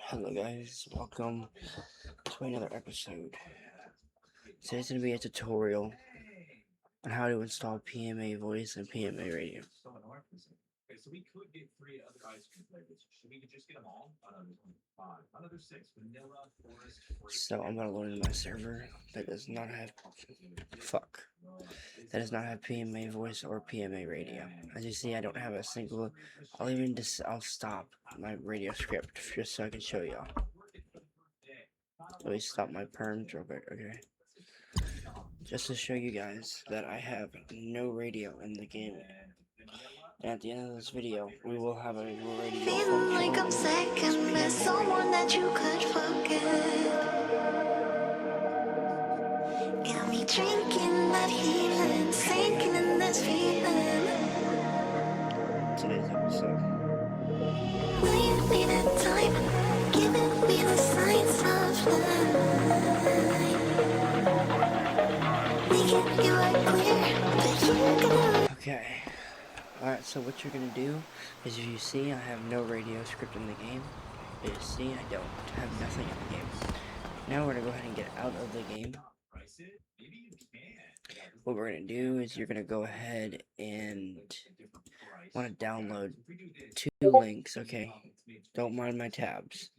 Hello guys, welcome to another episode. Today's going to be a tutorial on how to install PMA voice and PMA radio. So we could get 3 other ice cream flavors. Should we just get them all? There's only 5. Another 6. Vanilla, forest, So I'm gonna load in my server that does not have PMA voice or PMA radio. As you see, I don't have a single. I'll stop my radio script just so I can show y'all. Let me stop my perms real quick, okay? Just to show you guys that I have no radio in the game. And at the end of this video, we will have a radio. Feeling like I'm second best, someone that you could forget. Got me drinking that healing, sinking in this feeling. Today's episode. Leave me the time, giving me the signs of life. Making you clear, but you're gonna. Okay. Alright, so what you're gonna do is, if you see, I have no radio script in the game. You see, I don't have nothing in the game. Now we're gonna go ahead and get out of the game. What we're gonna do is you're gonna go ahead and want to download 2 links. Okay, don't mind my tabs.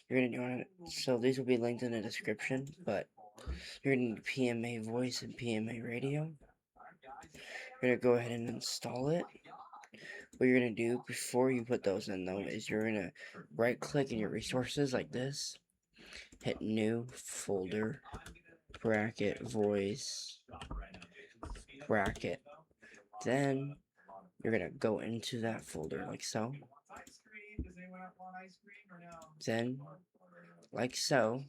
You're gonna want to. So these will be linked in the description, but you're gonna need PMA voice and PMA radio. You're gonna go ahead and install it. What you're gonna do before you put those in, though, is you're gonna right click in your resources like this, hit new folder, bracket voice, bracket. Then you're gonna go into that folder like so. Then, like so,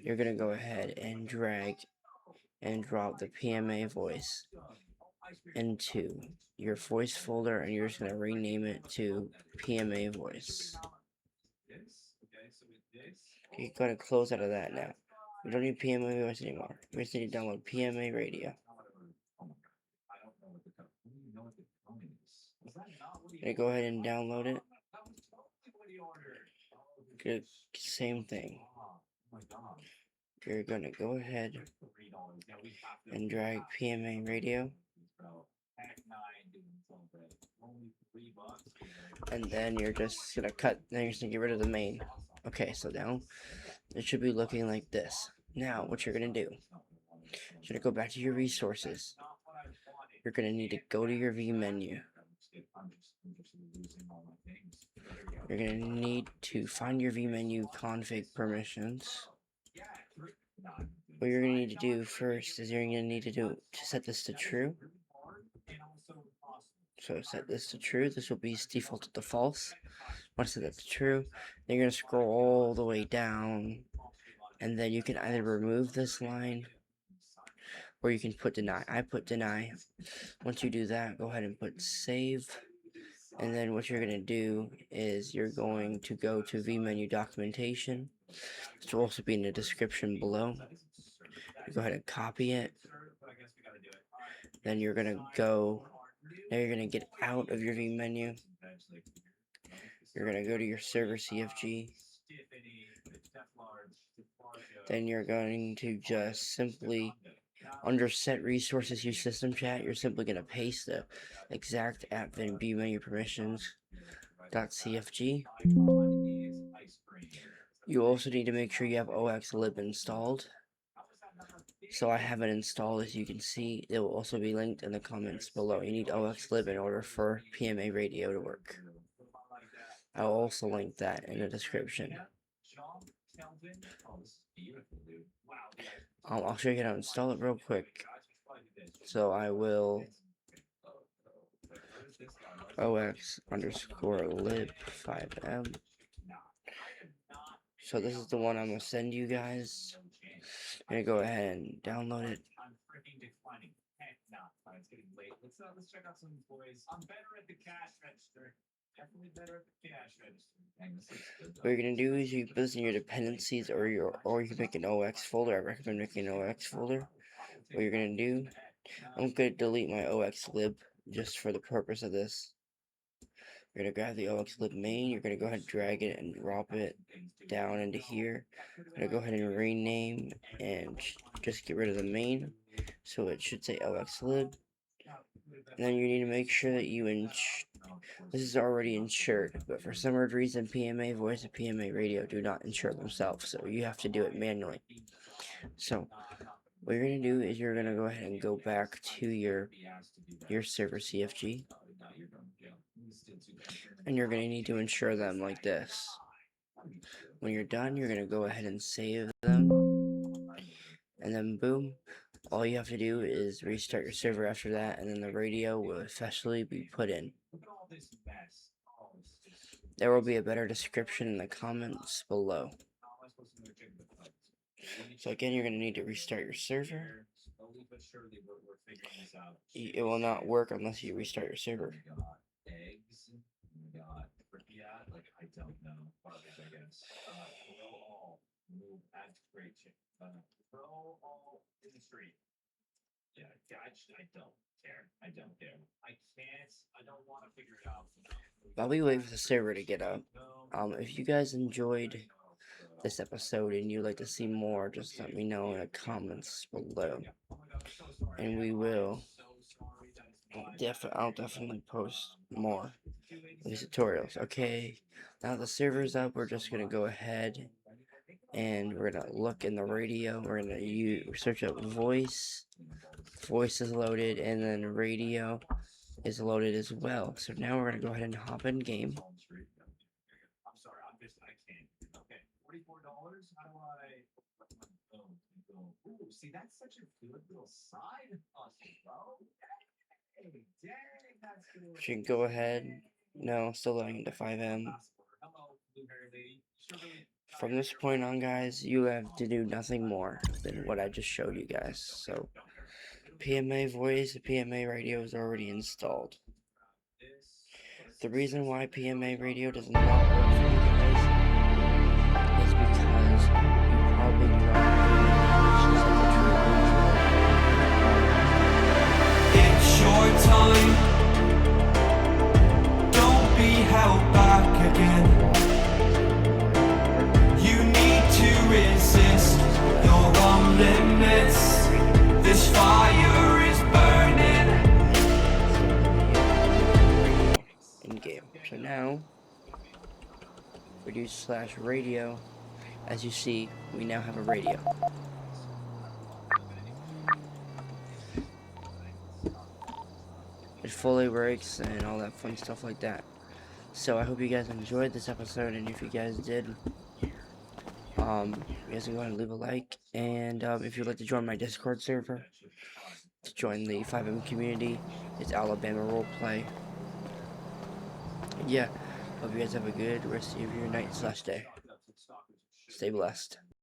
you're gonna go ahead and drag and drop the PMA voice into your voice folder, and you're just gonna rename it to PMA voice. You're gonna close out of that now. We don't need PMA voice anymore. We just need to download PMA radio. Gonna go ahead and download it. Good, same thing. You're gonna go ahead and drag PMA radio, and then you're just gonna then you're just gonna get rid of the main. Okay, so now it should be looking like this. Now what you're gonna do, you're gonna go back to your resources. You're gonna need to go to your V menu. You're gonna need to find your V menu config permissions. What you're gonna need to do first is you're gonna need to set this to true. So set this to true. This will be defaulted to false. Once set that to true, then you're gonna scroll all the way down, and then you can either remove this line or you can put deny. I put deny. Once you do that, go ahead and put save. And then what you're going to do is you're going to go to vMenu documentation, which will also be in the description below. You go ahead and copy it. Then you're going to go, now you're going to get out of your vMenu. You're going to go to your server.cfg. Then you're going to just simply, under set resources use system chat, you're simply going to paste the exact app vmenu permissions.cfg. You also need to make sure you have oxlib installed. So I have it installed, as you can see. It will also be linked in the comments below. You need oxlib in order for PMA radio to work. I'll also link that in the description. I'll show you how to install it real quick. So I will ox_lib FiveM. So this is the one I'm gonna send you guys. I'm gonna go ahead and download it. Let's check out some employees. I'm better at the cash register. Definitely better at the cash register. What you're gonna do is you put this in your dependencies, or you can make an OX folder. I recommend making an OX folder. What you're gonna do, I'm gonna delete my oxlib just for the purpose of this. You're gonna grab the OXlib main, you're gonna go ahead and drag it and drop it down into here. I'm gonna go ahead and rename and just get rid of the main, so it should say OXlib. And then you need to make sure that this is already insured, but for some odd reason PMA voice and Pma-Radio do not insure themselves, so you have to do it manually. So what you're gonna do is you're gonna go ahead and go back to your server.cfg, and you're gonna need to insure them like this. When you're done, you're gonna go ahead and save them, and then boom, all you have to do is restart your server after that, and then the radio will officially be put in. There will be a better description in the comments below. So again, you're going to need to restart your server. It will not work unless you restart your server. Yeah, I don't care. I don't care. I can't. I don't want to figure it out. While we wait for the server to get up, if you guys enjoyed this episode and you'd like to see more, just let me know in the comments below, and we will. I'll definitely post more of these tutorials. Okay, now the server's up, we're just gonna go ahead and we're gonna look in the radio. We're gonna search up voice. Voice is loaded, and then radio is loaded as well. So now we're gonna go ahead and hop in game. I'm sorry, I can't. Okay, $44. How do I? Ooh, see, that's such a good little side hustle, bro. Dang, that's good. You can go ahead. No, still loading into FiveM. From this point on, guys, you have to do nothing more than what I just showed you guys. So, PMA voice and Pma-Radio is already installed. The reason why Pma-Radio does not work for you guys is because you probably do not have It's your time. Don't be held back again. You need to resist your own limits. This fire is burning. in game. So now, reduce /radio. As you see, we now have a radio. It fully works and all that fun stuff like that. So I hope you guys enjoyed this episode, and if you guys did, you guys can go ahead and leave a like, and if you'd like to join my Discord server to join the FiveM community, it's Alabama Roleplay. And yeah, hope you guys have a good rest of your night/day. Stay blessed.